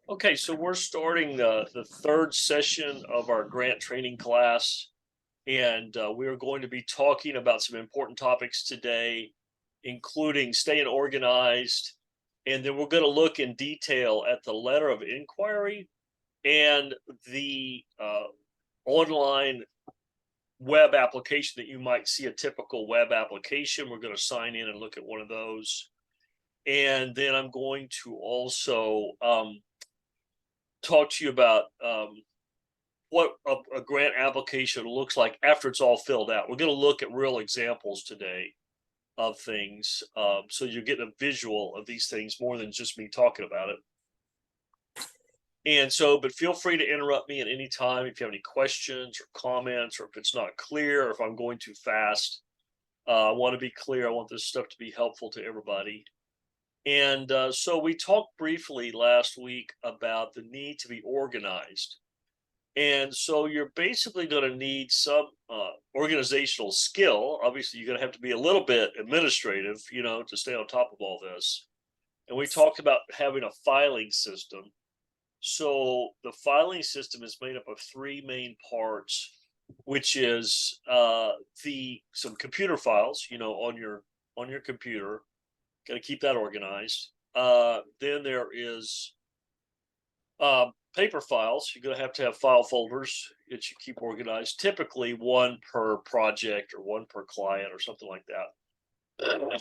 Okay, so we're starting the third session of our grant training class, and we are going to be talking about some important topics today, including staying organized. And then we're going to look in detail at the letter of inquiry and the online web application that you might see a typical web application. We're going to sign in and look at one of those. And then I'm going to also talk to you about what a grant application looks like after it's all filled out. We're going to look at real examples today of things, so you're getting a visual of these things more than just me talking about it. And so, but feel free to interrupt me at any time if you have any questions or comments, or if it's not clear, or if I'm going too fast. I want to be clear. I want this stuff to be helpful to everybody. And so we talked briefly last week about the need to be organized. And so you're basically going to need some organizational skill. Obviously, you're going to have to be a little bit administrative, to stay on top of all this. And we talked about having a filing system. So the filing system is made up of three main parts, which is the some computer files, on your computer. Got to keep that organized. Then there is paper files. You're going to have file folders that you keep organized, typically one per project or one per client or something like that.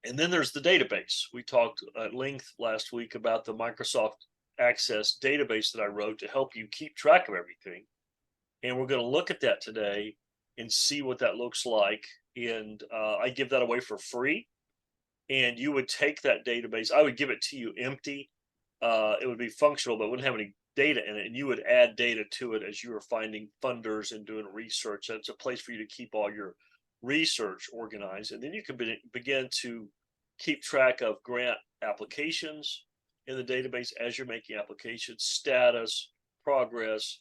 And then there's the database. We talked at length last week about the Microsoft Access database that I wrote to help you keep track of everything. And we're going to look at that today and see what that looks like. And I give that away for free. And you would take that database, I would give it to you empty. It would be functional, but wouldn't have any data in it. And you would add data to it as you were finding funders and doing research. That's a place for you to keep all your research organized. And then you can begin to keep track of grant applications in the database as you're making applications, status, progress.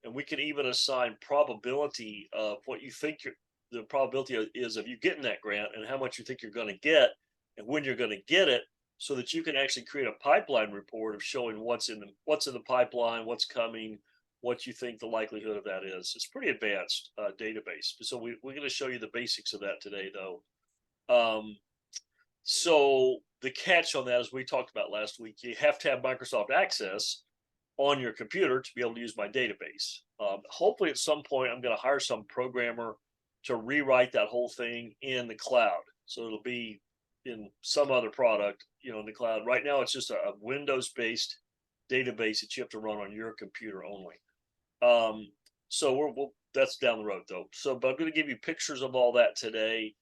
And we can even assign probability of what you think the probability is of you getting that grant and how much you think you're going to get and when you're going to get it, so that you can actually create a pipeline report of showing what's in the pipeline, what's coming, what you think the likelihood of that is. It's pretty advanced database. So we're going to show you the basics of that today, though. So the catch on that, as we talked about last week, you have to have Microsoft Access on your computer to be able to use my database. Hopefully, at some point, I'm going to hire some programmer to rewrite that whole thing in the cloud. So it'll be in some other product, in the cloud. Right now, it's just a Windows-based database that you have to run on your computer only. So that's down the road though. But I'm going to give you pictures of all that today.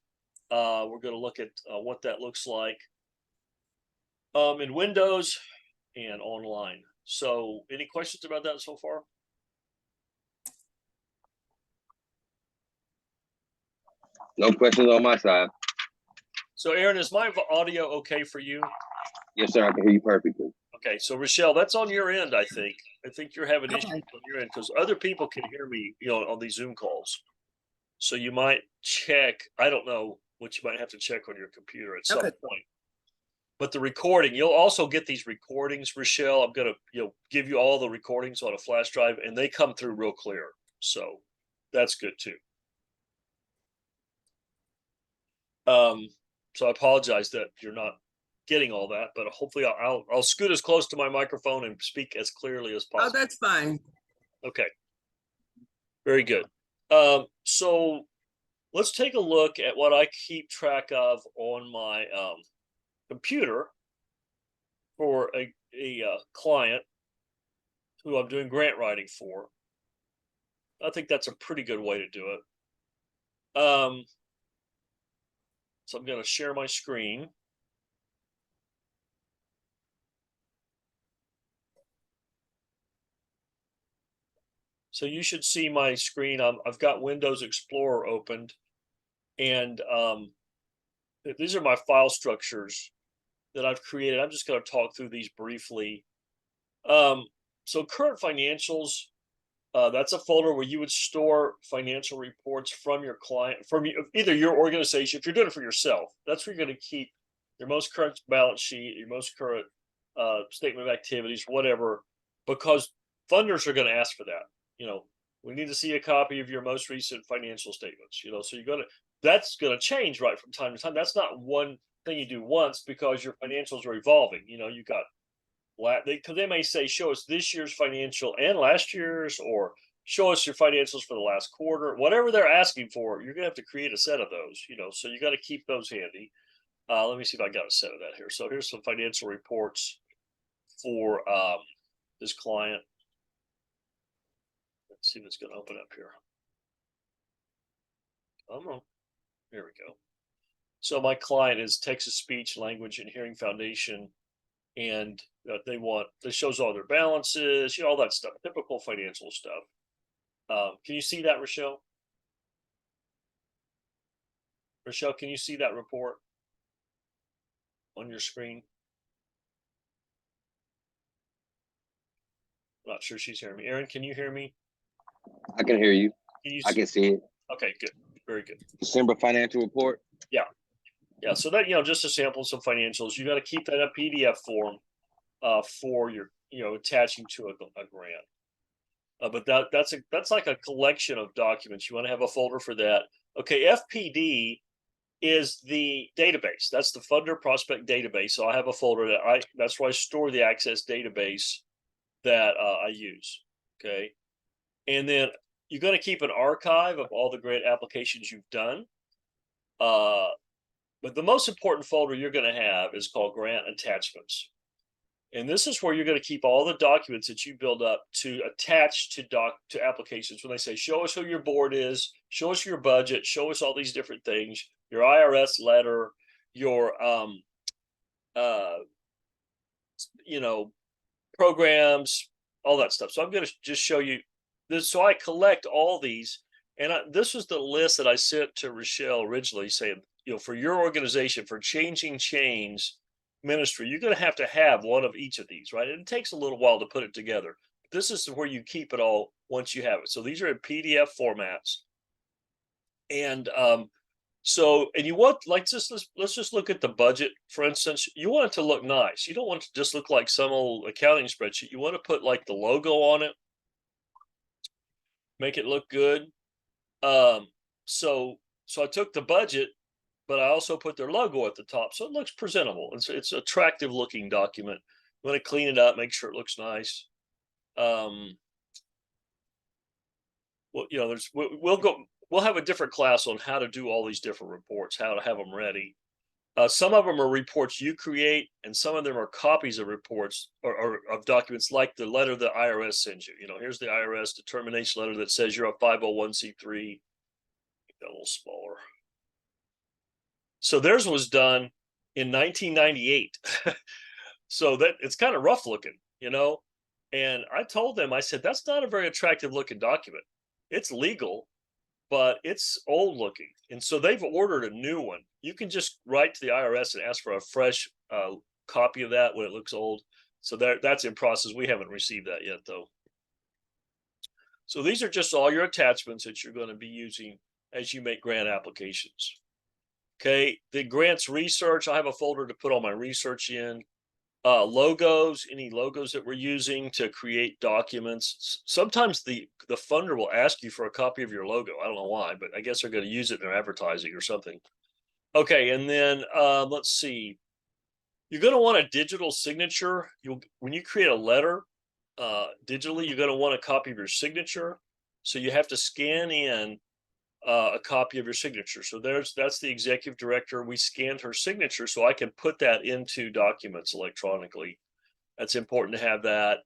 We're going to look at what that looks like in Windows and online. So, any questions about that so far? No questions on my side. So, Aaron, is my audio okay for you? Yes, sir. I can hear you perfectly. Okay, so Rochelle, that's on your end, I think. I think you're having issues on your end because other people can hear me, on these Zoom calls. So you might check. I don't know what you might have to check on your computer at some point. But the recording, you'll also get these recordings, Rochelle. I'm gonna, give you all the recordings on a flash drive, and they come through real clear. So that's good too. So I apologize that you're not getting all that, but hopefully I'll scoot as close to my microphone and speak as clearly as possible. Oh, that's fine. Okay. Very good. So let's take a look at what I keep track of on my computer for a client who I'm doing grant writing for. I think that's a pretty good way to do it. So I'm going to share my screen. So you should see my screen. I've got Windows Explorer opened, and these are my file structures that I've created. I'm just going to talk through these briefly. So current financials, that's a folder where you would store financial reports from your client, from either your organization. If you're doing it for yourself, that's where you're going to keep your most current balance sheet, your most current statement of activities, whatever, because funders are going to ask for that. You know, we need to see a copy of your most recent financial statements, you know, so that's going to change right from time to time. That's not one thing you do once because your financials are evolving. You know, you got, because they may say, show us this year's financial and last year's, or show us your financials for the last quarter, whatever they're asking for, you're gonna have to create a set of those, you know, so you got to keep those handy. Let me see if I got a set of that here. So here's some financial reports for this client. Let's see if it's gonna open up here. Come on, here we go. So my client is Texas Speech, Language, and Hearing Foundation, and this shows all their balances, you know, all that stuff, typical financial stuff. Can you see that, Rochelle? Rochelle, can you see that report on your screen? I'm not sure she's hearing me. Aaron, can you hear me? I can hear you. I can see it. Okay, good. Very good. December financial report. Yeah, so that, you know, just a sample of some financials. You got to keep that in PDF form for your, you know, attaching to a grant. But that's like a collection of documents. You want to have a folder for that. Okay, FPD is the database. That's the funder prospect database. So I have a folder that's where I store the access database that I use. Okay, and then you're going to keep an archive of all the grant applications you've done. But the most important folder you're going to have is called Grant Attachments. And this is where you're going to keep all the documents that you build up to attach to applications. When they say, show us who your board is, show us your budget, show us all these different things, your IRS letter, your, you know, programs, all that stuff. So I'm going to just show you this. So I collect all these. And this was the list that I sent to Rochelle originally saying, you know, for your organization, for Changing Chains Ministry, you're going to have one of each of these, right? And it takes a little while to put it together. This is where you keep it all once you have it. So these are in PDF formats. And so, and you want, like, let's just look at the budget, for instance. You want it to look nice. You don't want it to just look like some old accounting spreadsheet. You want to put like the logo on it, make it look good. So I took the budget, but I also put their logo at the top, so it looks presentable. It's an attractive looking document. I'm going to clean it up, make sure it looks nice. Well, you know, we'll have a different class on how to do all these different reports, how to have them ready. Some of them are reports you create, and some of them are copies of reports or of documents, like the letter the IRS sends you. You know, here's the IRS determination letter that says you're a 501c3. A little smaller. So theirs was done in 1998. So that it's kind of rough looking, you know. And I told them, I said, that's not a very attractive looking document. It's legal, but it's old looking. And so they've ordered a new one. You can just write to the IRS and ask for a fresh copy of that when it looks old. So that's in process. We haven't received that yet, though. So these are just all your attachments that you're going to be using as you make grant applications. Okay, the grants research, I have a folder to put all my research in. Logos, any logos that we're using to create documents. Sometimes the funder will ask you for a copy of your logo. I don't know why, but I guess they're going to use it in their advertising or something. Okay, and then let's see. You're going to want a digital signature. When you create a letter digitally, you're going to want a copy of your signature. So you have to scan in a copy of your signature. So that's the executive director. We scanned her signature so I can put that into documents electronically. That's important to have that.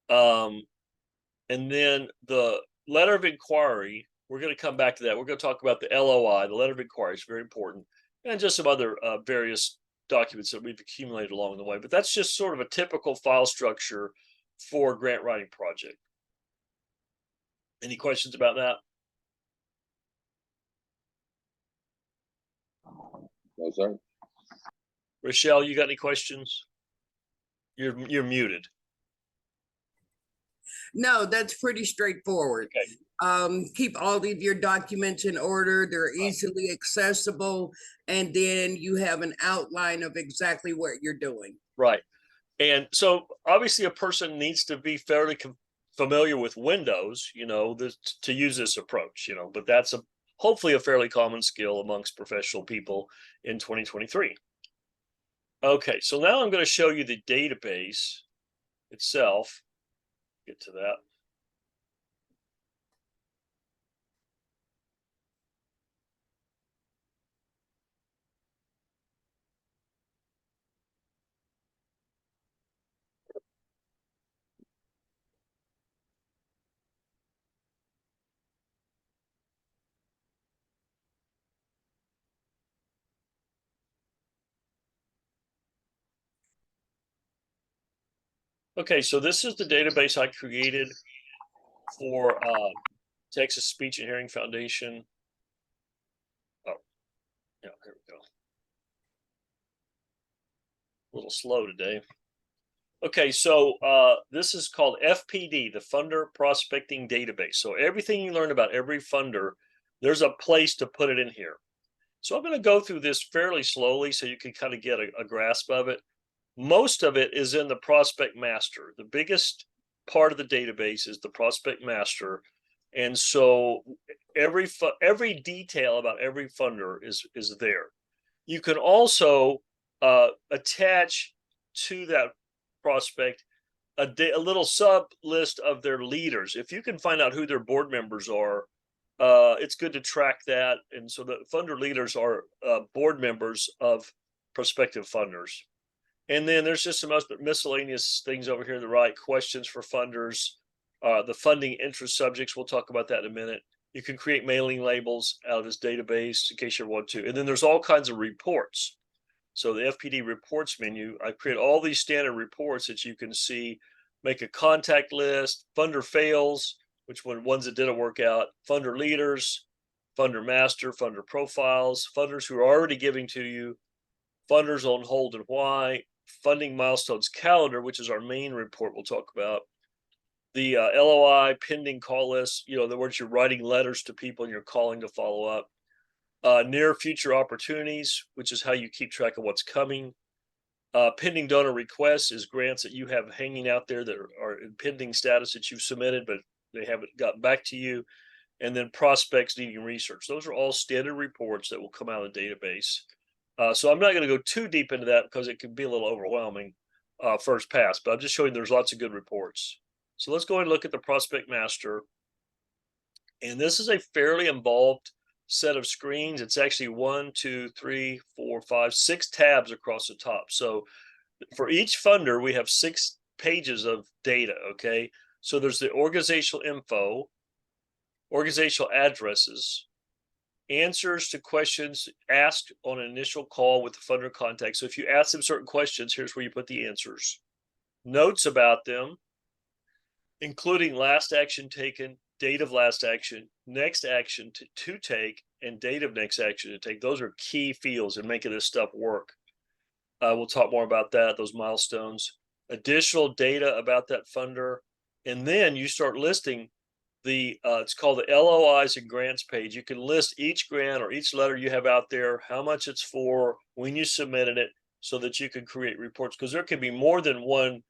And then the letter of inquiry, we're going to come back to that. We're going to talk about the LOI. The letter of inquiry is very important, and just some other various documents that we've accumulated along the way. But that's just sort of a typical file structure for a grant writing project. Any questions about that? No, sir. Rochelle, you got any questions? You're muted. No, that's pretty straightforward. Okay. Keep all of your documents in order. They're easily accessible. And then you have an outline of exactly what you're doing. Right. And so obviously a person needs to be fairly familiar with Windows, to use this approach, but that's hopefully a fairly common skill amongst professional people in 2023. Okay, so now I'm going to show you the database itself. Get to that. Okay, so this is the database I created for Texas Speech and Hearing Foundation. Oh, yeah, here we go. A little slow today. Okay, so this is called FPD, the Funder Prospecting Database. So everything you learn about every funder, there's a place to put it in here. So I'm going to go through this fairly slowly so you can kind of get a grasp of it. Most of it is in the Prospect Master. The biggest part of the database is the Prospect Master. And so every detail about every funder is there. You can also attach to that prospect a little sub list of their leaders. If you can find out who their board members are, it's good to track that. And so the funder leaders are board members of prospective funders. And then there's just some miscellaneous things over here to the right, questions for funders, the funding interest subjects. We'll talk about that in a minute. You can create mailing labels out of this database in case you want to. And then there's all kinds of reports. So the FPD reports menu, I create all these standard reports that you can see, make a contact list, funder fails, which ones that didn't work out, funder leaders, funder master, funder profiles, funders who are already giving to you, funders on hold and why, funding milestones calendar, which is our main report we'll talk about, the LOI pending call list, in other words, you're writing letters to people and you're calling to follow up. Near future opportunities, which is how you keep track of what's coming. Pending donor requests is grants that you have hanging out there that are in pending status that you've submitted, but they haven't gotten back to you. And then prospects needing research. Those are all standard reports that will come out of the database. So I'm not going to go too deep into that because it can be a little overwhelming first pass, but I'm just showing there's lots of good reports. So let's go and look at the Prospect Master. And this is a fairly involved set of screens. It's actually 1, 2, 3, 4, 5, 6 tabs across the top. So for each funder, we have 6 pages of data. Okay. So there's the organizational info, organizational addresses, answers to questions asked on an initial call with the funder contact. So if you ask them certain questions, here's where you put the answers. Notes about them, including last action taken, date of last action, next action to take, and date of next action to take. Those are key fields in making this stuff work. We'll talk more about that, those milestones, additional data about that funder. And then you start listing it's called the LOIs and grants page. You can list each grant or each letter you have out there, how much it's for, when you submitted it, so that you can create reports, because there can be more than one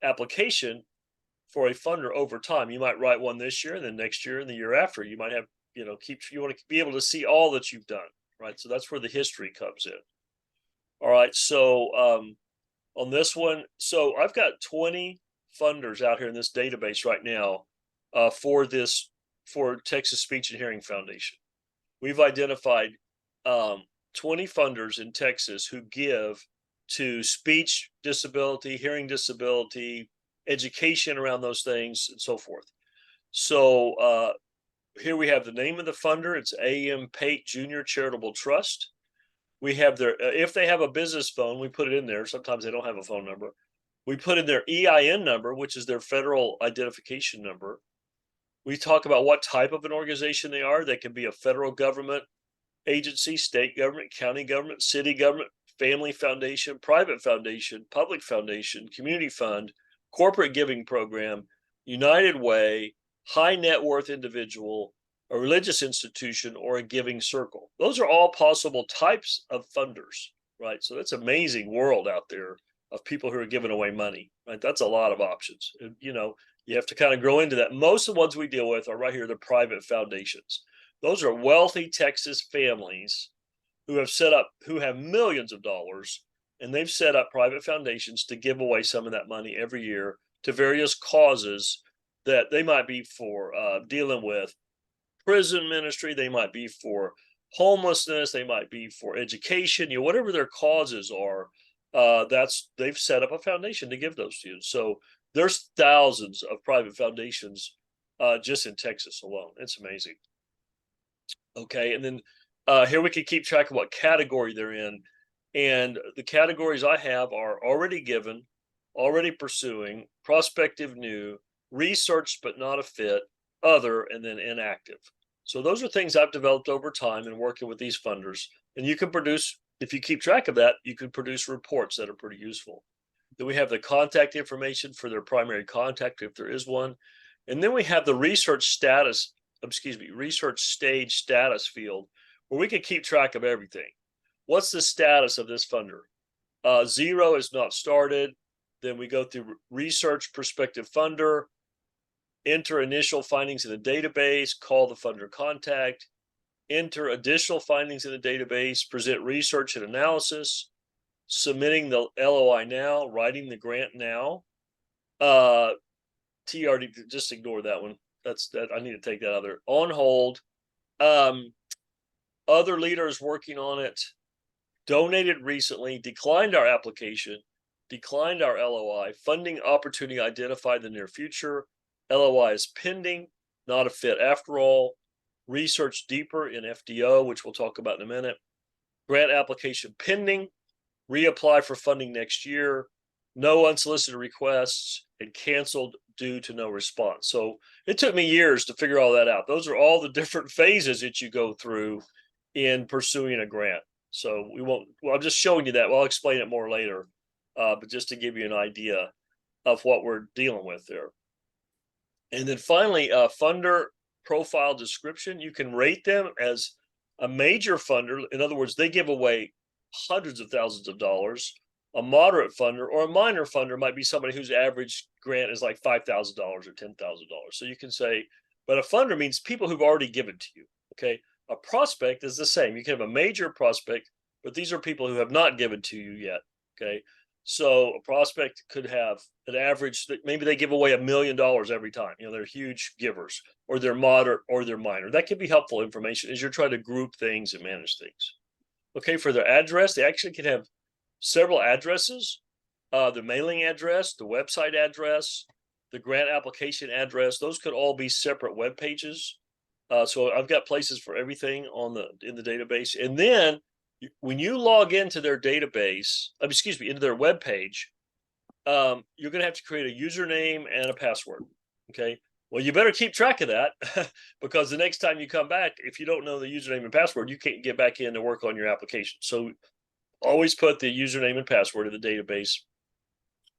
application for a funder over time. You might write one this year, and then next year and the year after. You might have, you want to be able to see all that you've done, right? So that's where the history comes in. All right, so on this one, so I've got 20 funders out here in this database right now for Texas Speech and Hearing Foundation. We've identified 20 funders in Texas who give to speech disability, hearing disability, education around those things, and so forth. So here we have the name of the funder. It's A.M. Pate Jr. Charitable Trust. We have their, if they have a business phone, we put it in there. Sometimes they don't have a phone number. We put in their EIN number, which is their federal identification number. We talk about what type of an organization they are. They can be a federal government agency, state government, county government, city government, family foundation, private foundation, public foundation, community fund, corporate giving program, United Way, high net worth individual, a religious institution, or a giving circle. Those are all possible types of funders, right? So that's an amazing world out there of people who are giving away money, right? That's a lot of options. You know, you have to kind of grow into that. Most of the ones we deal with are right here, the private foundations. Those are wealthy Texas families who have set up, who have millions of dollars, and they've set up private foundations to give away some of that money every year to various causes that they might be for dealing with prison ministry, they might be for homelessness, they might be for education, you know, whatever their causes are. That's they've set up a foundation to give those to you. So there's thousands of private foundations just in Texas alone. It's amazing. Okay, and then here we can keep track of what category they're in. And the categories I have are already given, already pursuing, prospective new, research but not a fit, other, and then inactive. So those are things I've developed over time in working with these funders. And you can produce, if you keep track of that, you can produce reports that are pretty useful. Then we have the contact information for their primary contact, if there is one. And then we have the research status, research stage status field, where we can keep track of everything. What's the status of this funder? 0 is not started. Then we go through research prospective funder, enter initial findings in the database, call the funder contact, enter additional findings in the database, present research and analysis, submitting the LOI now, writing the grant now. TRD, just ignore that one. That's that. I need to take that other on hold. Other leaders working on it, donated recently, declined our application, declined our LOI, funding opportunity identified in the near future. LOI is pending, not a fit after all. Research deeper in FDO, which we'll talk about in a minute. Grant application pending, reapply for funding next year, no unsolicited requests, and canceled due to no response. So it took me years to figure all that out. Those are all the different phases that you go through in pursuing a grant. So we won't, well, I'm just showing you that. Well, I'll explain it more later, but just to give you an idea of what we're dealing with there. And then finally, funder profile description. You can rate them as a major funder. In other words, they give away hundreds of thousands of dollars. A moderate funder or a minor funder might be somebody whose average grant is like $5,000 or $10,000. So you can say, but a funder means people who've already given to you. Okay. A prospect is the same. You can have a major prospect, but these are people who have not given to you yet. Okay. So a prospect could have an average, maybe they give away $1 million every time. You know, they're huge givers, or they're moderate, or they're minor. That can be helpful information as you're trying to group things and manage things. Okay, for their address, they actually can have several addresses, the mailing address, the website address, the grant application address. Those could all be separate web pages. So I've got places for everything in the database. And then when you log into their database, into their web page, you're going to have to create a username and a password. Okay. Well, you better keep track of that because the next time you come back, if you don't know the username and password, you can't get back in to work on your application. So always put the username and password in the database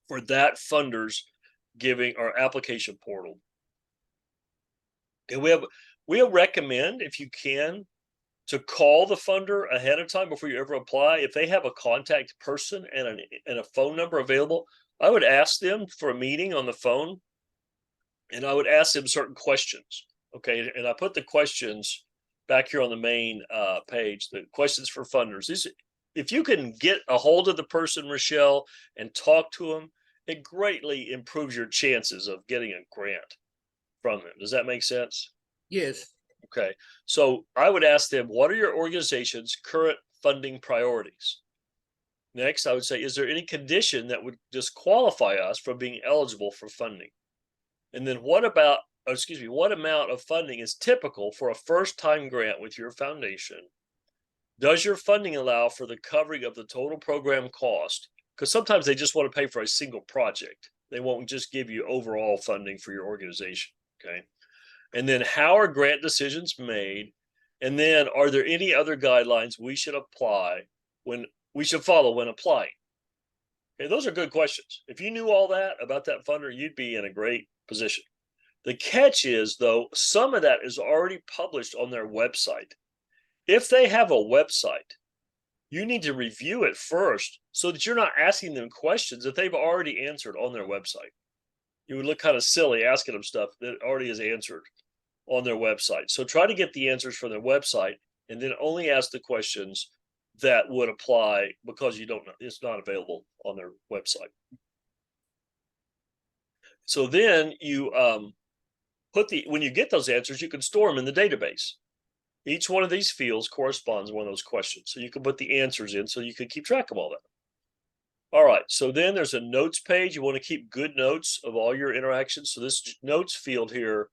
for that funder's giving or application portal. And we'll recommend, if you can, to call the funder ahead of time before you ever apply. If they have a contact person and a phone number available, I would ask them for a meeting on the phone, and I would ask them certain questions. Okay, and I put the questions back here on the main page, the questions for funders. If you can get a hold of the person, Rochelle, and talk to them, it greatly improves your chances of getting a grant from them. Does that make sense? Yes. Okay, so I would ask them, what are your organization's current funding priorities? Next, I would say, is there any condition that would disqualify us from being eligible for funding? And then what amount of funding is typical for a first-time grant with your foundation? Does your funding allow for the covering of the total program cost? Because sometimes they just want to pay for a single project. They won't just give you overall funding for your organization. Okay. And then how are grant decisions made? And then are there any other guidelines we should follow when applying? Okay, those are good questions. If you knew all that about that funder, you'd be in a great position. The catch is, though, some of that is already published on their website. If they have a website, you need to review it first so that you're not asking them questions that they've already answered on their website. You would look kind of silly asking them stuff that already is answered on their website. So try to get the answers from their website and then only ask the questions that would apply because you don't know it's not available on their website. So then you when you get those answers, you can store them in the database. Each one of these fields corresponds to one of those questions. So you can put the answers in so you can keep track of all that. All right, so then there's a notes page. You want to keep good notes of all your interactions. So this notes field here,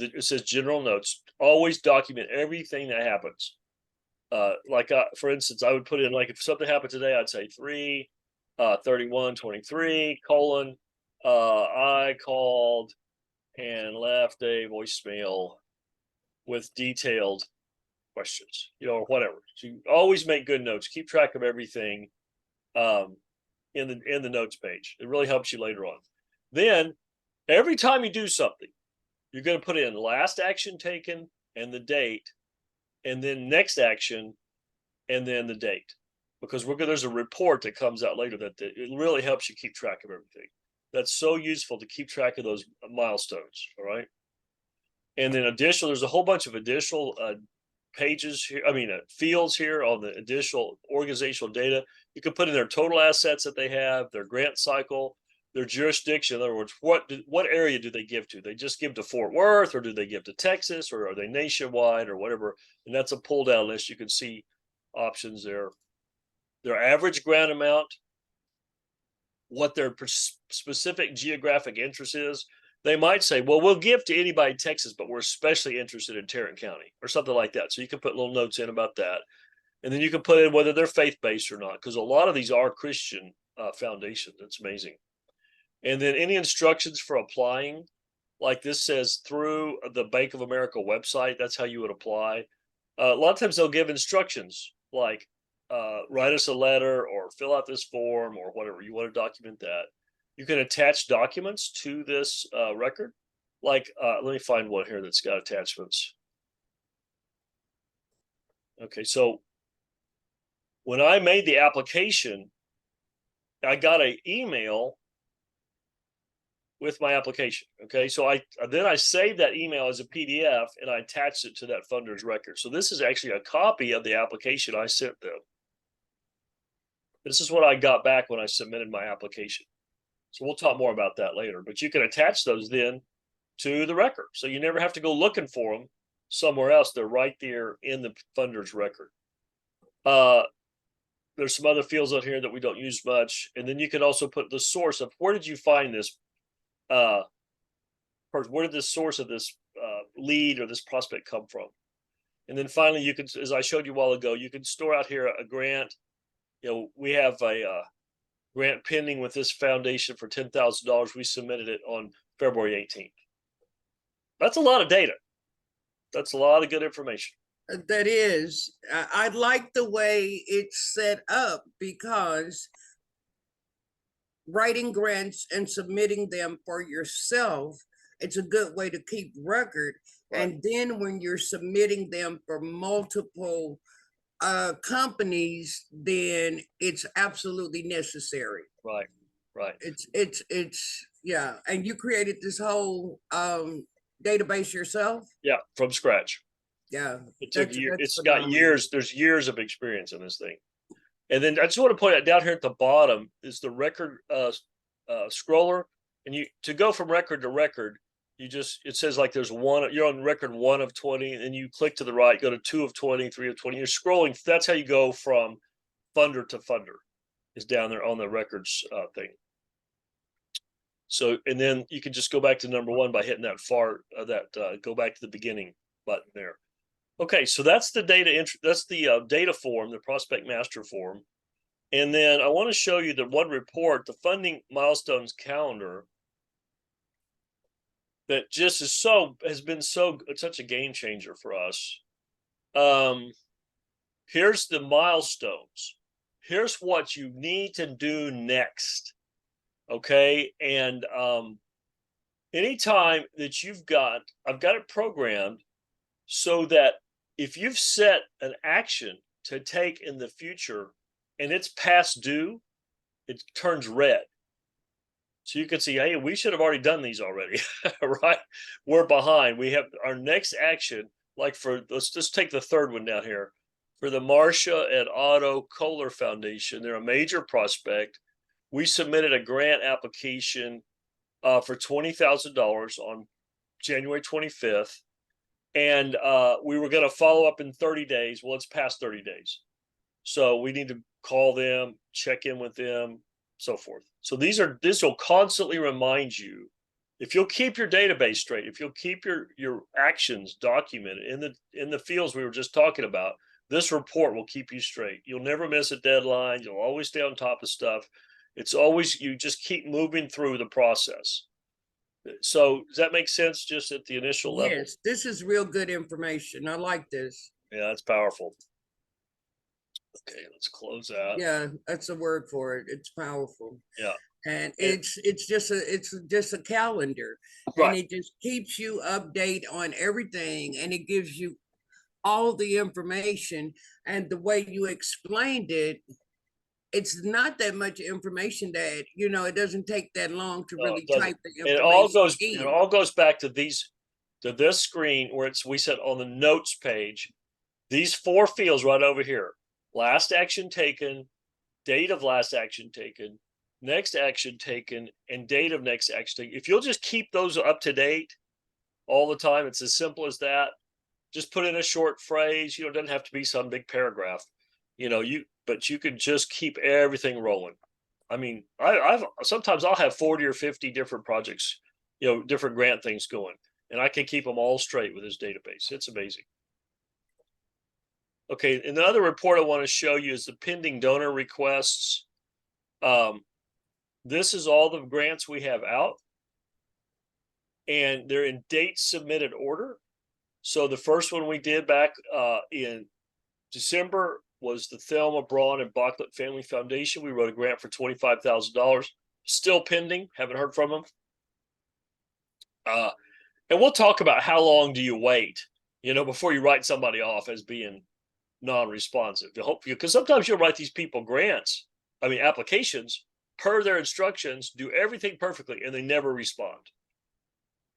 it says general notes. Always document everything that happens. For instance, I would put in, like, if something happened today, I'd say 3/31/23 : I called and left a voicemail with detailed questions, or whatever. So you always make good notes. Keep track of everything in the notes page. It really helps you later on. Then every time you do something, you're going to put in last action taken and the date, and then next action, and then the date, because there's a report that comes out later that it really helps you keep track of everything. That's so useful to keep track of those milestones. All right. And then there's a whole bunch of additional pages here. Fields here on the additional organizational data. You can put in their total assets that they have, their grant cycle, their jurisdiction. In other words, what area do they give to? They just give to Fort Worth, or do they give to Texas, or are they nationwide, or whatever? And that's a pull down list. You can see options there. Their average grant amount, what their specific geographic interest is. They might say, well, we'll give to anybody in Texas, but we're especially interested in Tarrant County, or something like that. So you can put little notes in about that. And then you can put in whether they're faith-based or not, because a lot of these are Christian foundations. It's amazing. And then any instructions for applying, like this says through the Bank of America website, that's how you would apply. A lot of times they'll give instructions like write us a letter or fill out this form or whatever. You want to document that. You can attach documents to this record. Like, let me find one here that's got attachments. Okay, so when I made the application, I got an email with my application. Okay, so I saved that email as a PDF and I attached it to that funder's record. So this is actually a copy of the application I sent them. This is what I got back when I submitted my application. So we'll talk more about that later, but you can attach those then to the record. So you never have to go looking for them somewhere else. They're right there in the funder's record. There's some other fields out here that we don't use much. And then you can also put the source of where did you find this where did the source of this lead or this prospect come from? And then finally, you can, as I showed you a while ago, you can store out here a grant. We have a grant pending with this foundation for $10,000. We submitted it on February 18th. That's a lot of data. That's a lot of good information. That is. I like the way it's set up, because writing grants and submitting them for yourself, it's a good way to keep record. Right. And then when you're submitting them for multiple companies, then it's absolutely necessary. Right. It's yeah. And you created this whole database yourself? Yeah, from scratch. Yeah. It took years. It's got years. There's years of experience in this thing. And then I just want to point out down here at the bottom is the record scroller. And to go from record to record, it says like there's one, you're on record 1 of 20, and you click to the right, go to 2 of 20, 3 of 20. You're scrolling. That's how you go from funder to funder, is down there on the records thing. So, and then you can just go back to number 1 by hitting that go back to the beginning button there. Okay, so that's the data that's the data form, the prospect master form. And then I want to show you the one report, the funding milestones calendar, that just has been such a game changer for us. Here's the milestones. Here's what you need to do next. Okay, and anytime that I've got it programmed so that if you've set an action to take in the future and it's past due, it turns red. So you can see, hey, we should have already done these already, right? We're behind. We have our next action, like let's just take the third one down here. For the Marcia and Otto Kohler Foundation, they're a major prospect. We submitted a grant application for $20,000 on January 25th. And we were going to follow up in 30 days. Well, it's past 30 days. So we need to call them, check in with them, so forth. So this will constantly remind you, if you'll keep your database straight, if you'll keep your actions documented in the fields we were just talking about, this report will keep you straight. You'll never miss a deadline. You'll always stay on top of stuff. It's always, you just keep moving through the process. So does that make sense just at the initial level? Yes, this is real good information. I like this. Yeah, that's powerful. Okay, let's close out. Yeah, that's a word for it. It's powerful. Yeah. And it's just a calendar. Right. And it just keeps you update on everything, and it gives you all the information. And the way you explained it, it's not that much information that, it doesn't take that long to really type the information. It all goes back to this screen where we said on the notes page, these 4 fields right over here: last action taken, date of last action taken, next action taken, and date of next action taken. If you'll just keep those up to date all the time, it's as simple as that. Just put in a short phrase. It doesn't have to be some big paragraph. But you could just keep everything rolling. I mean, sometimes I'll have 40 or 50 different projects, different grant things going, and I can keep them all straight with this database. It's amazing. Okay, and the other report I want to show you is the pending donor requests. This is all the grants we have out, and they're in date submitted order. So the first one we did back in December was the Thelma Braun and Bachlet Family Foundation. We wrote a grant for $25,000, still pending. Haven't heard from them. And we'll talk about how long do you wait, before you write somebody off as being non-responsive. Because sometimes you'll write these people applications per their instructions, do everything perfectly, and they never respond.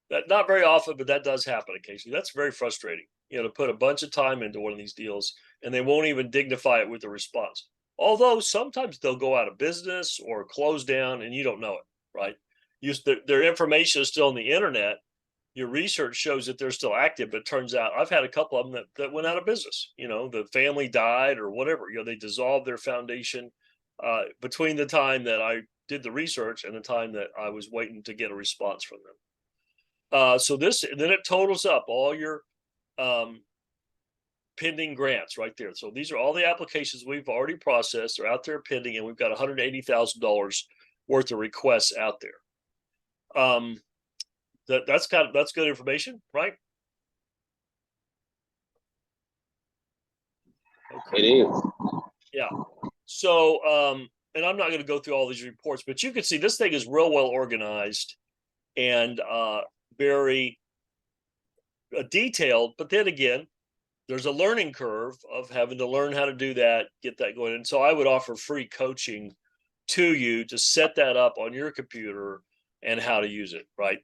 That not very often, but that does happen occasionally. That's very frustrating, to put a bunch of time into one of these deals and they won't even dignify it with a response. Although sometimes they'll go out of business or close down and you don't know it, right? Their information is still on the internet. Your research shows that they're still active, but it turns out I've had a couple of them that went out of business. The family died or whatever. They dissolved their foundation between the time that I did the research and the time that I was waiting to get a response from them. So then it totals up all your pending grants right there. So these are all the applications we've already processed. They're out there pending, and we've got $180,000 worth of requests out there. That's good information, right? Okay. It is. Yeah. So, and I'm not going to go through all these reports, but you can see this thing is real well organized and very detailed. But then again, there's a learning curve of having to learn how to do that, get that going. And so I would offer free coaching to you to set that up on your computer and how to use it, right?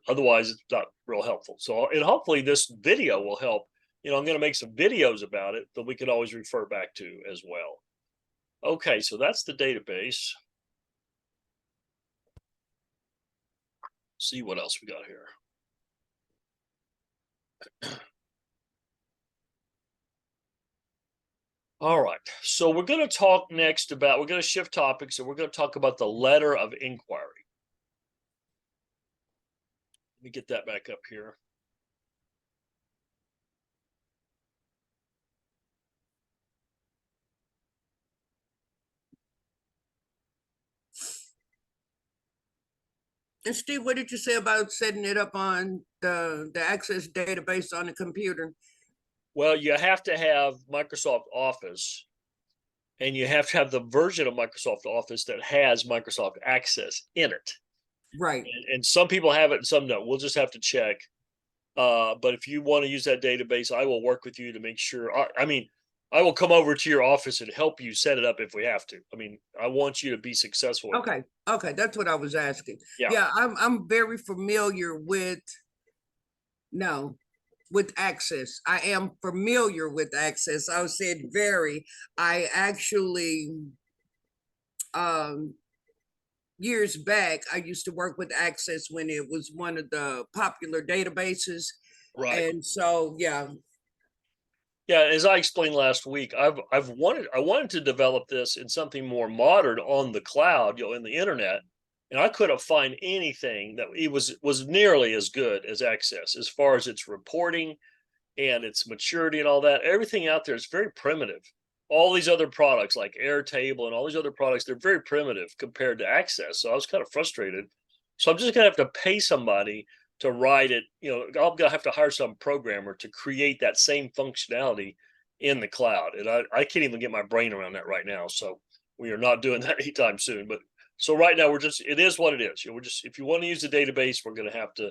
Otherwise it's not real helpful. So, and hopefully this video will help. I'm going to make some videos about it that we can always refer back to as well. Okay, so that's the database. See what else we got here. All right, so we're going to talk next we're going to shift topics, and we're going to talk about the letter of inquiry. Let me get that back up here. And Steve, what did you say about setting it up on the Access database on the computer? Well, you have to have Microsoft Office, and you have to have the version of Microsoft Office that has Microsoft Access in it. Right. And some people have it and some don't. We'll just have to check. But if you want to use that database, I will work with you to make sure. I mean, I will come over to your office and help you set it up if we have to. I mean, I want you to be successful. Okay, okay, that's what I was asking. Yeah. Yeah, I'm very familiar with, no, with Access. I am familiar with Access. I said very. I actually, um, years back, I used to work with Access when it was one of the popular databases. Right. And so, yeah, Yeah, as I explained last week, I wanted to develop this in something more modern on the cloud, in the internet, and I couldn't find anything that it was nearly as good as Access as far as its reporting and its maturity and all that. Everything out there is very primitive. All these other products like Airtable and all these other products, they're very primitive compared to Access. So I was kind of frustrated. So I'm just gonna have to pay somebody to write it. I'm gonna have to hire some programmer to create that same functionality in the cloud. And I can't even get my brain around that right now. So we are not doing that anytime soon. But so right now it is what it is. We're just, if you want to use the database, we're gonna have to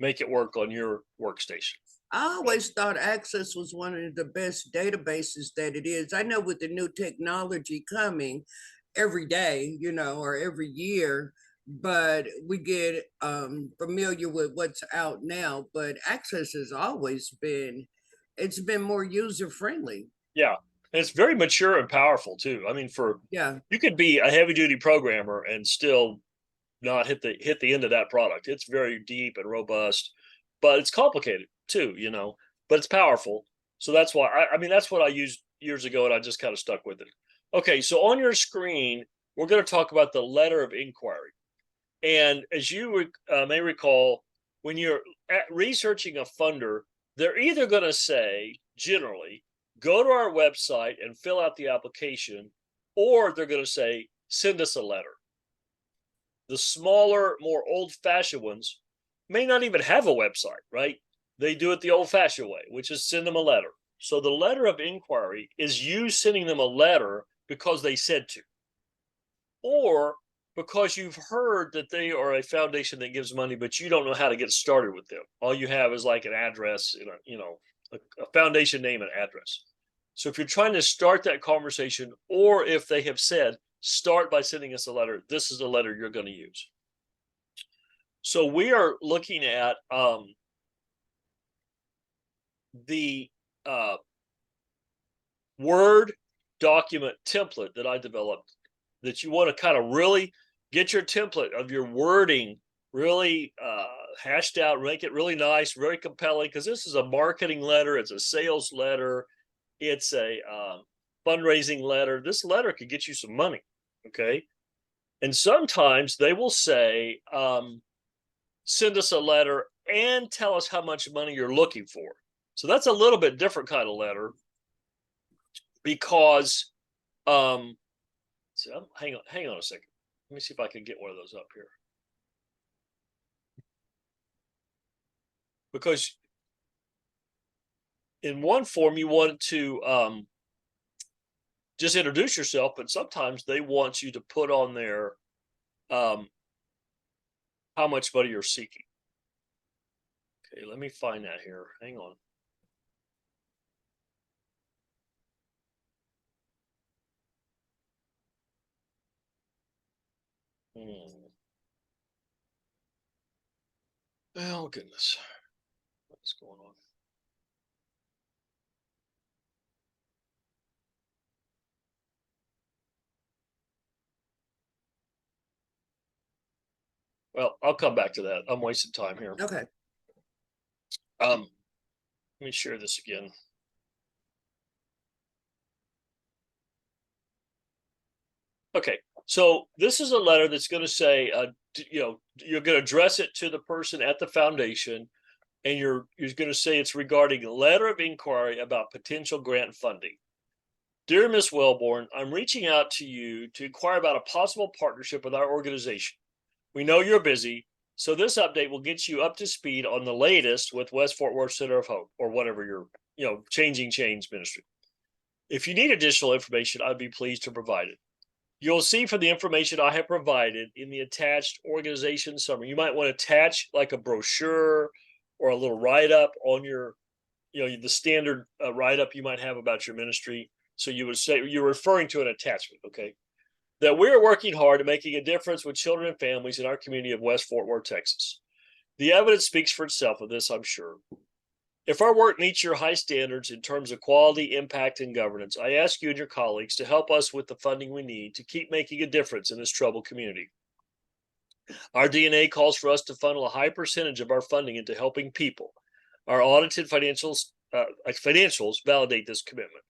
make it work on your workstation. I always thought Access was one of the best databases that it is. I know with the new technology coming every day, or every year, but we get familiar with what's out now. But Access has always been, it's been more user friendly. Yeah. And it's very mature and powerful too. I mean, Yeah. you could be a heavy duty programmer and still not hit the end of that product. It's very deep and robust, but it's complicated too, but it's powerful. So that's why I mean, that's what I used years ago and I just kind of stuck with it. Okay. So on your screen, we're going to talk about the letter of inquiry. And as you may recall, when you're researching a funder, they're either going to say, generally, go to our website and fill out the application, or they're going to say, send us a letter. The smaller, more old fashioned ones may not even have a website, right? They do it the old fashioned way, which is send them a letter. So the letter of inquiry is you sending them a letter because they said to, or because you've heard that they are a foundation that gives money, but you don't know how to get started with them. All you have is like an address, a foundation name and address. So if you're trying to start that conversation, or if they have said, start by sending us a letter, this is the letter you're going to use. So we are looking at the Word document template that I developed, that you want to kind of really get your template of your wording really hashed out, make it really nice, very compelling, because this is a marketing letter, it's a sales letter, it's a fundraising letter. This letter could get you some money, okay? And sometimes they will say, send us a letter and tell us how much money you're looking for. So that's a little bit different kind of letter, because so hang on a second. Let me see if I can get one of those up here. Because in one form you want to just introduce yourself, but sometimes they want you to put on there how much money you're seeking. Okay, let me find that here. Hang on. Oh goodness, what's going on? Well, I'll come back to that. I'm wasting time here. Okay. Let me share this again. Okay, so this is a letter that's going to say, you're going to address it to the person at the foundation, and you're going to say it's regarding a letter of inquiry about potential grant funding. Dear Ms. Wellborn, I'm reaching out to you to inquire about a possible partnership with our organization. We know you're busy, so this update will get you up to speed on the latest with West Fort Worth Center of Hope, or whatever your, Changing Chains ministry. If you need additional information, I'd be pleased to provide it. You'll see from the information I have provided in the attached organization summary, you might want to attach like a brochure or a little write-up on your the standard write-up you might have about your ministry. So you would say you're referring to an attachment, okay? That we're working hard at making a difference with children and families in our community of West Fort Worth, Texas. The evidence speaks for itself with this, I'm sure. If our work meets your high standards in terms of quality, impact, and governance, I ask you and your colleagues to help us with the funding we need to keep making a difference in this troubled community. Our DNA calls for us to funnel a high percentage of our funding into helping people. Our audited financials validate this commitment.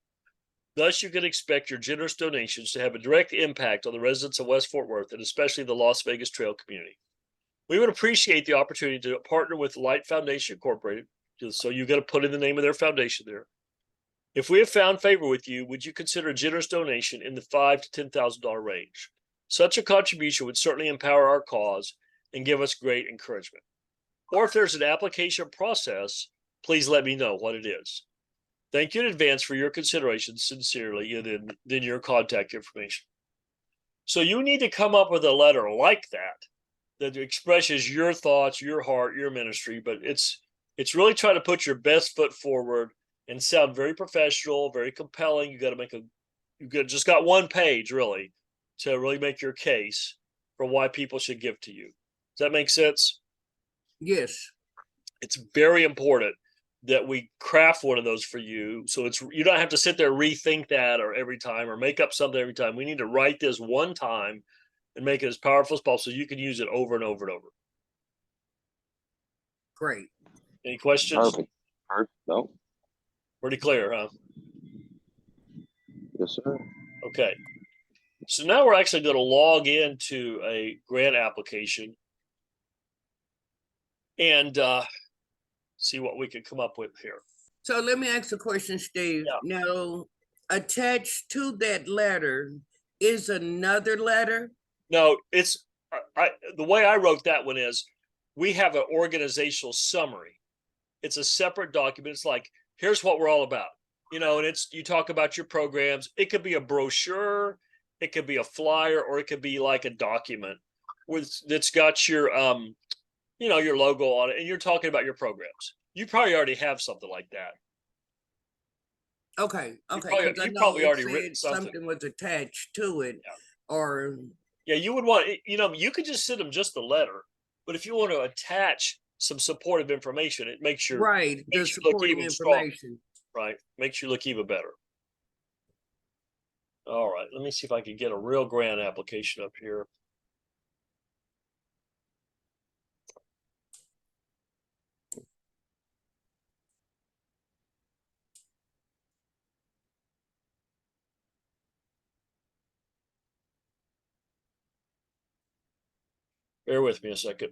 Thus, you can expect your generous donations to have a direct impact on the residents of West Fort Worth and especially the Las Vegas Trail community. We would appreciate the opportunity to partner with Light Foundation Incorporated. So you got to put in the name of their foundation there. If we have found favor with you, would you consider a generous donation in the $5,000 to $10,000 range? Such a contribution would certainly empower our cause and give us great encouragement. Or if there's an application process, please let me know what it is. Thank you in advance for your consideration. Sincerely, and then your contact information. So you need to come up with a letter like that expresses your thoughts, your heart, your ministry, but it's really trying to put your best foot forward and sound very professional, very compelling. Just got one page really to really make your case for why people should give to you. Does that make sense? Yes. It's very important that we craft one of those for you. So you don't have to sit there, rethink that or every time or make up something every time. We need to write this one time and make it as powerful as possible so you can use it over and over and over. Great. Any questions? Perfect. No. Pretty clear, huh? Yes, sir. Okay. So now we're actually going to log into a grant application and see what we can come up with here. So let me ask a question, Steve. Yeah. Now, attached to that letter is another letter? No, it's the way I wrote that one is we have an organizational summary. It's a separate document. It's like, here's what we're all about, and you talk about your programs. It could be a brochure, it could be a flyer, or it could be like a document that's got your your logo on it, and you're talking about your programs. You probably already have something like that. Okay. You probably already written something was attached to it, or you would want you could just send them just the letter, but if you want to attach some supportive information, it makes you look even stronger. Right, makes you look even better. All right, let me see if I can get a real grant application up here. Bear with me a second.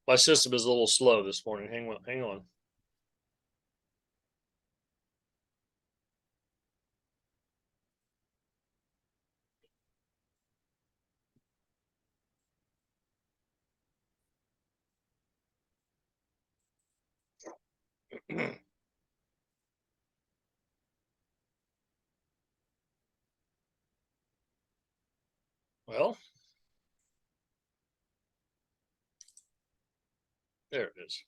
My system is a little slow this morning. Hang on. Well, there it is.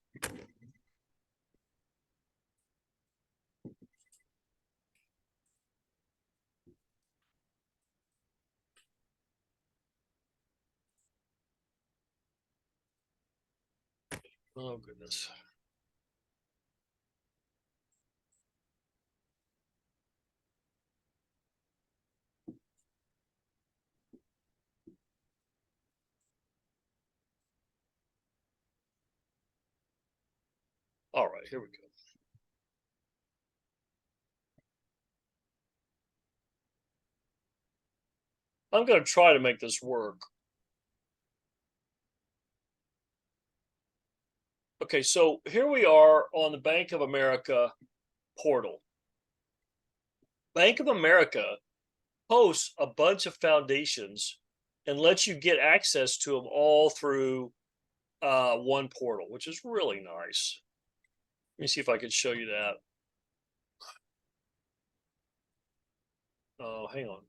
Oh, goodness. All right, here we go. I'm going to try to make this work. Okay, so here we are on the Bank of America portal. Bank of America hosts a bunch of foundations and lets you get access to them all through one portal, which is really nice. Let me see if I can show you that. Oh, hang on.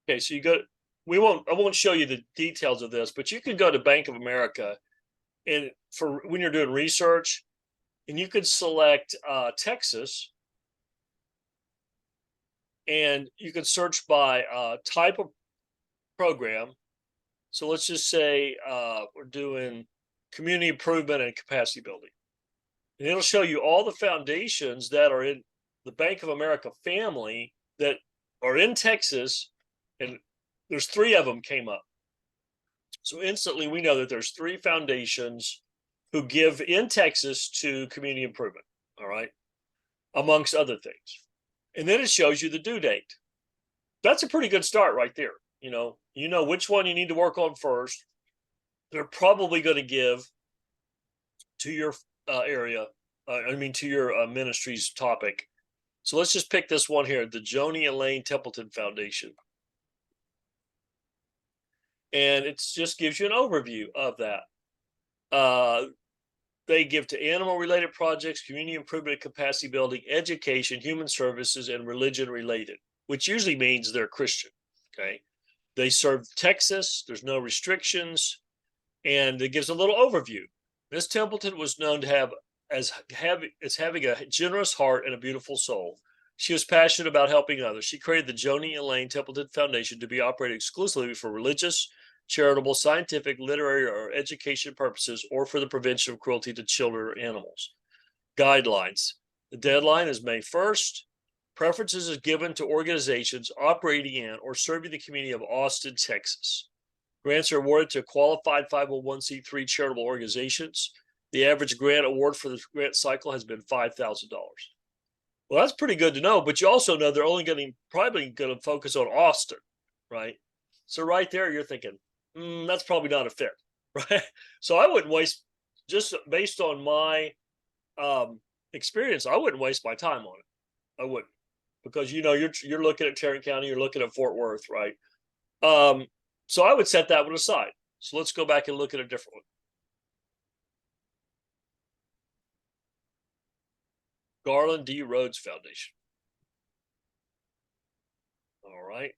Okay, so you go. I won't show you the details of this, but you can go to Bank of America, and for when you're doing research, and you could select Texas, and you can search by type of program. So let's just say we're doing community improvement and capacity building. And it'll show you all the foundations that are in the Bank of America family that are in Texas, and there's 3 of them came up. So instantly we know that there's 3 foundations who give in Texas to community improvement, all right, amongst other things. And then it shows you the due date. That's a pretty good start right there. You know which one you need to work on first. They're probably going to give to your area, to your ministry's topic. So let's just pick this one here, the Joni Elaine Templeton Foundation. And it just gives you an overview of that. They give to animal-related projects, community improvement, capacity building, education, human services, and religion-related, which usually means they're Christian, okay? They serve Texas. There's no restrictions. And it gives a little overview. Miss Templeton was known to have having a generous heart and a beautiful soul. She was passionate about helping others. She created the Joni Elaine Templeton Foundation to be operated exclusively for religious, charitable, scientific, literary, or education purposes, or for the prevention of cruelty to children or animals. Guidelines. The deadline is May 1st. Preferences is given to organizations operating in or serving the community of Austin, Texas. Grants are awarded to qualified 501c3 charitable organizations. The average grant award for the grant cycle has been $5,000. Well, that's pretty good to know, but you also know they're only probably going to focus on Austin, right? So right there, you're thinking, that's probably not a fit, right? So I wouldn't waste, just based on my experience, I wouldn't waste my time on it. I wouldn't, because you're looking at Tarrant County, you're looking at Fort Worth, right? So I would set that one aside. So let's go back and look at a different one. Garland D. Rhodes Foundation. All right.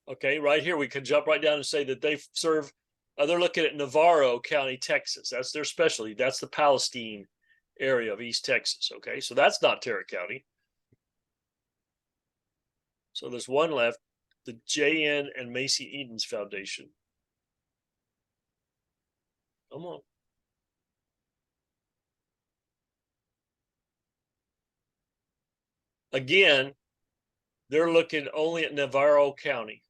Okay, right here we can jump right down and say that they serve. They're looking at Navarro County, Texas. That's their specialty. That's the Palestine area of East Texas. Okay, so that's not Tarrant County. So there's one left, the J.N. and Macy Edens Foundation. Come on. Again, they're looking only at Navarro County.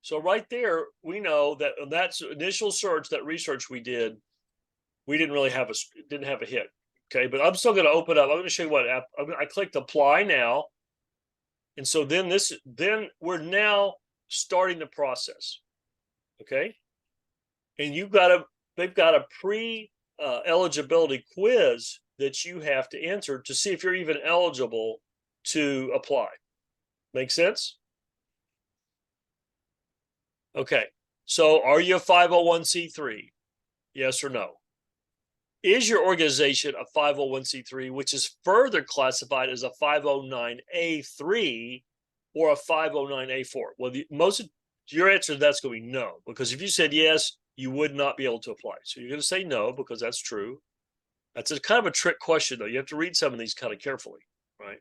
So right there, we know that that's initial search, that research we did, we didn't really have a hit. Okay, but I'm still going to open up. I'm going to show you what I clicked apply now. And so then we're now starting the process. Okay. And they've got a eligibility quiz that you have to answer to see if you're even eligible to apply. Make sense? Okay. So are you a 501c3? Yes or no? Is your organization a 501c3, which is further classified as a 509A3 or a 509A4? Well, most of your answer to that's going to be no, because if you said yes, you would not be able to apply. So you're going to say no, because that's true. That's a kind of a trick question, though. You have to read some of these kind of carefully, right?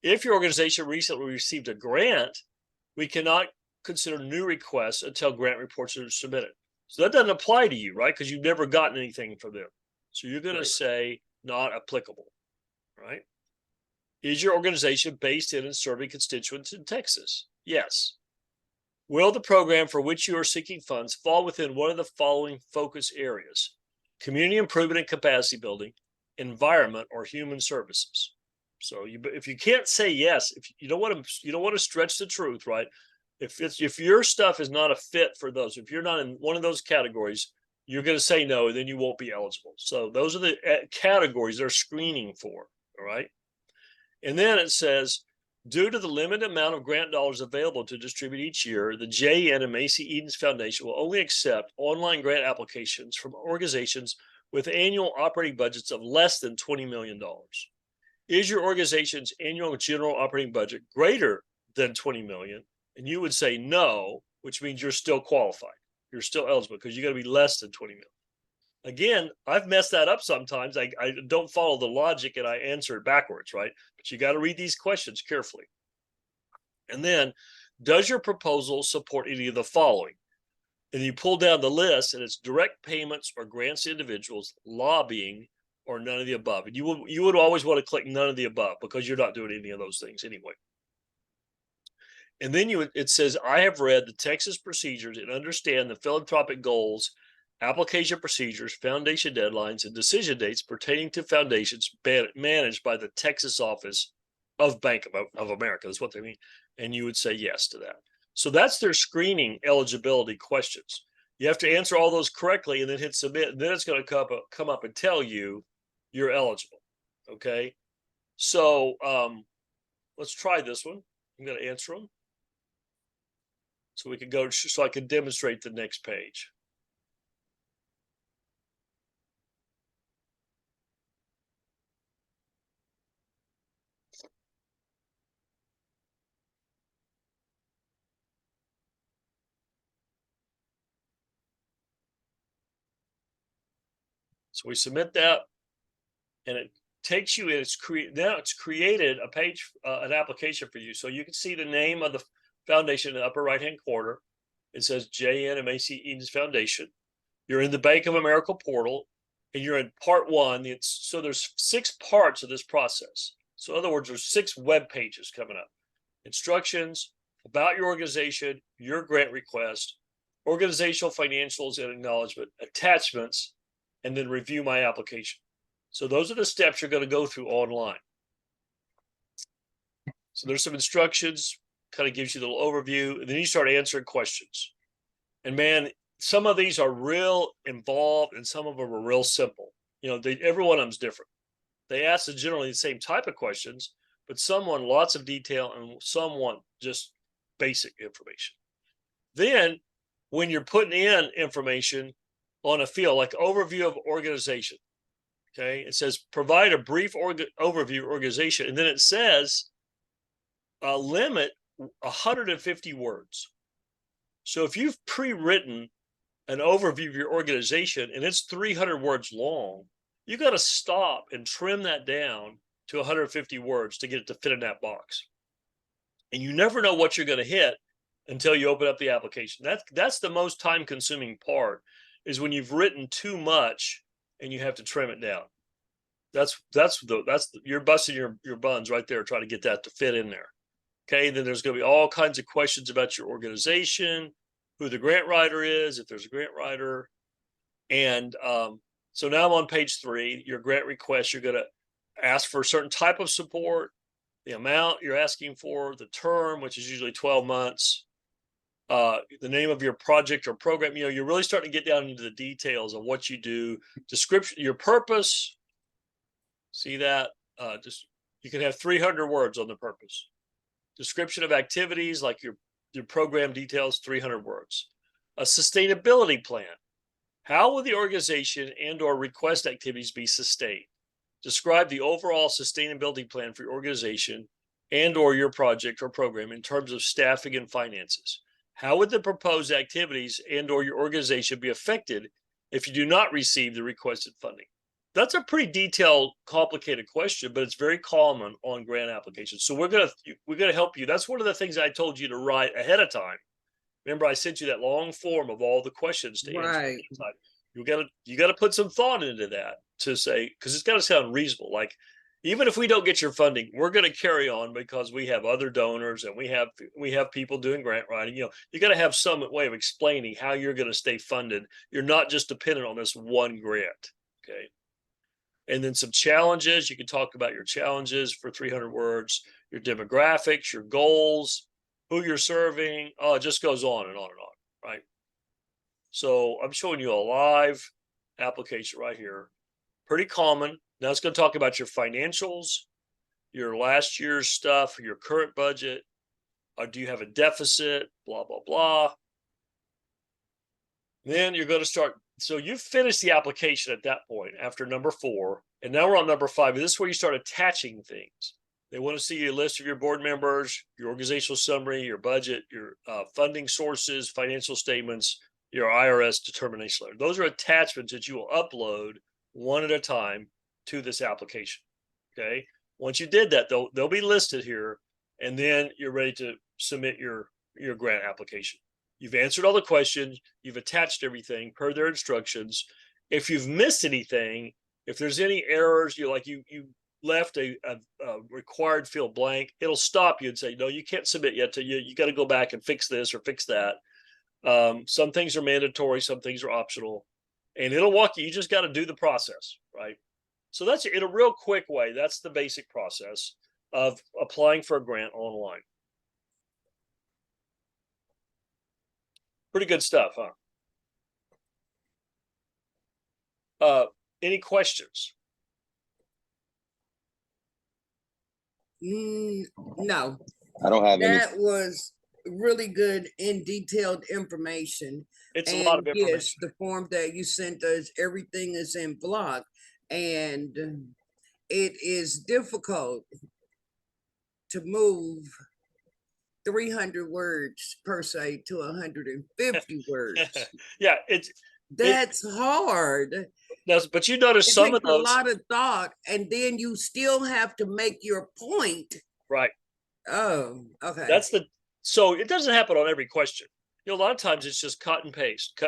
If your organization recently received a grant, we cannot consider new requests until grant reports are submitted. So that doesn't apply to you, right? Because you've never gotten anything from them. So you're going to say not applicable, right? Is your organization based in and serving constituents in Texas? Yes. Will the program for which you are seeking funds fall within one of the following focus areas: community improvement and capacity building, environment, or human services? So if you can't say yes, if you don't want to stretch the truth, right? If your stuff is not a fit for those, if you're not in one of those categories, you're going to say no, and then you won't be eligible. So those are the categories they're screening for. All right. And then it says, due to the limited amount of grant dollars available to distribute each year, the JN and Macy Edens Foundation will only accept online grant applications from organizations with annual operating budgets of less than $20 million. Is your organization's annual general operating budget greater than 20 million? And you would say no, which means you're still qualified. You're still eligible because you got to be less than 20 million. Again, I've messed that up sometimes. I don't follow the logic and I answer it backwards, right? But you got to read these questions carefully. And then, does your proposal support any of the following? And you pull down the list, and it's direct payments or grants to individuals, lobbying, or none of the above. And you would always want to click none of the above because you're not doing any of those things anyway. And then it says, I have read the Texas procedures and understand the philanthropic goals, application procedures, foundation deadlines, and decision dates pertaining to foundations managed by the Texas office of Bank of America. That's what they mean. And you would say yes to that. So that's their screening eligibility questions. You have to answer all those correctly and then hit submit. And then it's going to come up and tell you you're eligible. Okay. So let's try this one. I'm going to answer them. So we can go, so I can demonstrate the next page. So we submit that, and it takes you, now it's created a page, an application for you. So you can see the name of the foundation in the upper right-hand corner. It says JN and Macy Edens Foundation. You're in the Bank of America portal, and you're in part one. So there's 6 parts of this process. So in other words, there's 6 web pages coming up. Instructions about your organization, your grant request, organizational financials and acknowledgement, attachments, and then review my application. So those are the steps you're going to go through online. So there's some instructions, kind of gives you a little overview, and then you start answering questions. And man, some of these are real involved and some of them are real simple. You know, every one of them is different. They ask generally the same type of questions, but some want lots of detail and some want just basic information. Then when you're putting in information on a field like overview of organization, okay, it says provide a brief overview organization, and then it says limit 150 words. So if you've pre-written an overview of your organization and it's 300 words long, you got to stop and trim that down to 150 words to get it to fit in that box. And you never know what you're going to hit until you open up the application. That's the most time-consuming part, is when you've written too much and you have to trim it down. You're busting your buns right there trying to get that to fit in there. Okay, then there's going to be all kinds of questions about your organization, who the grant writer is, if there's a grant writer. And so now I'm on page 3, your grant request. You're going to ask for a certain type of support, the amount you're asking for, the term, which is usually 12 months, the name of your project or program. You know, you're really starting to get down into the details of what you do, description, your purpose. See that? You can have 300 words on the purpose. Description of activities, like your program details, 300 words. A sustainability plan. How will the organization and or request activities be sustained? Describe the overall sustainability plan for your organization and or your project or program in terms of staffing and finances. How would the proposed activities and or your organization be affected if you do not receive the requested funding? That's a pretty detailed, complicated question, but it's very common on grant applications. So we're gonna help you. That's one of the things I told you to write ahead of time. Remember, I sent you that long form of all the questions to answer. Right. You gotta put some thought into that to say, because it's got to sound reasonable. Like, even if we don't get your funding, we're going to carry on because we have other donors and we have people doing grant writing. You got to have some way of explaining how you're going to stay funded. You're not just dependent on this one grant. Okay. And then some challenges. You can talk about your challenges for 300 words, your demographics, your goals, who you're serving. Oh, it just goes on and on and on. Right. So I'm showing you a live application right here. Pretty common. Now it's going to talk about your financials, your last year's stuff, your current budget. Or do you have a deficit? Blah, blah, blah. Then you're going to start. So you've finished the application at that point after number 4. And now we're on number 5. This is where you start attaching things. They want to see a list of your board members, your organizational summary, your budget, your funding sources, financial statements, your IRS determination letter. Those are attachments that you will upload one at a time to this application. Okay. Once you did that, they'll be listed here, and then you're ready to submit your grant application. You've answered all the questions. You've attached everything per their instructions. If you've missed anything, if there's any errors, you left a required field blank, it'll stop you and say, no, you can't submit yet. You got to go back and fix this or fix that. Some things are mandatory, some things are optional, and it'll walk you. You just got to do the process, right? So that's in a real quick way. That's the basic process of applying for a grant online. Pretty good stuff, huh? Any questions? No. I don't have any. That was really good and detailed information. It's a lot of information. Yes, the form that you sent us, everything is in block, and it is difficult to move 300 words per se to 150 words. Yeah, that's hard. But you notice some of those. A lot of thought, and then you still have to make your point. Right. Oh, okay. So it doesn't happen on every question. A lot of times it's just cut and paste.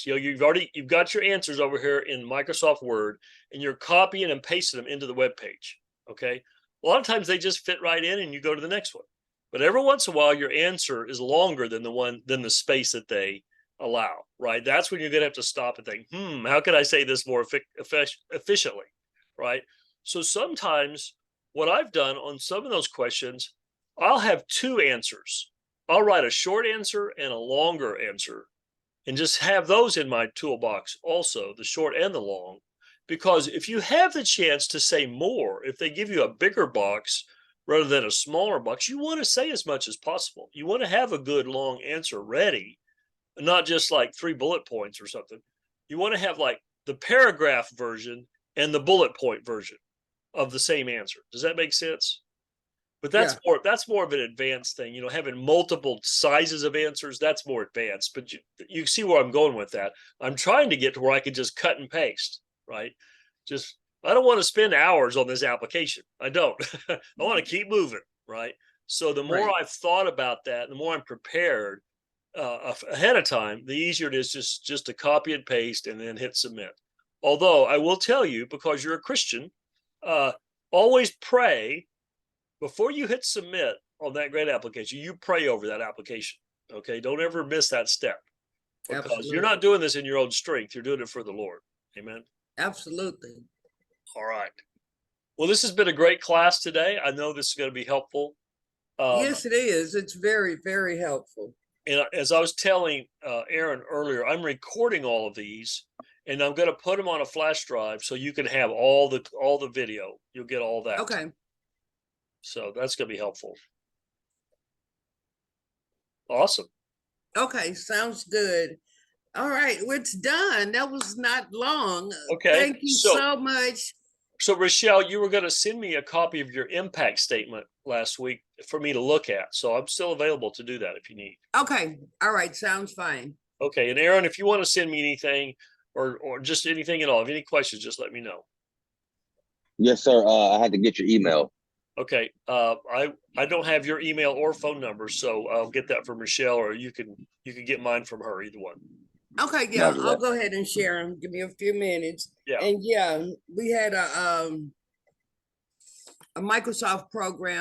You've got your answers over here in Microsoft Word, and you're copying and pasting them into the web page. Okay. A lot of times they just fit right in, and you go to the next one. But every once in a while, your answer is longer than the space that they allow. Right. That's when you're going to have to stop and think, how can I say this more efficiently? Right. So sometimes what I've done on some of those questions, I'll have 2 answers. I'll write a short answer and a longer answer, and just have those in my toolbox also, the short and the long. Because if you have the chance to say more, if they give you a bigger box rather than a smaller box, you want to say as much as possible. You want to have a good long answer ready, not just like 3 bullet points or something. You want to have like the paragraph version and the bullet point version of the same answer. Does that make sense? But that's more of an advanced thing, having multiple sizes of answers. That's more advanced. But you see where I'm going with that. I'm trying to get to where I can just cut and paste, right? I don't want to spend hours on this application. I don't. I want to keep moving, right? So the more I've thought about that, the more I'm prepared ahead of time, the easier it is just to copy and paste and then hit submit. Although I will tell you, because you're a Christian, always pray. Before you hit submit on that grant application, you pray over that application. Okay. Don't ever miss that step, because Absolutely. You're not doing this in your own strength. You're doing it for the Lord. Amen. Absolutely. All right. Well, this has been a great class today. I know this is going to be helpful. Yes, it is. It's very, very helpful. And as I was telling Aaron earlier, I'm recording all of these, and I'm going to put them on a flash drive so you can have all the video. You'll get all that. Okay. So that's going to be helpful. Awesome. Okay, sounds good. All right, it's done. That was not long. Okay. Thank you so much, So Rochelle, you were going to send me a copy of your impact statement last week for me to look at. So I'm still available to do that if you need. Okay, all right, sounds fine. Okay. And Aaron, if you want to send me anything or just anything at all, if any questions, just let me know. Yes, sir. I had to get your email. Okay. I don't have your email or phone number, so I'll get that from Michelle, or you can get mine from her, either one. Okay, yeah, Roger I'll that. go ahead and share them. Give me a few minutes. Yeah. And yeah, we had a Microsoft program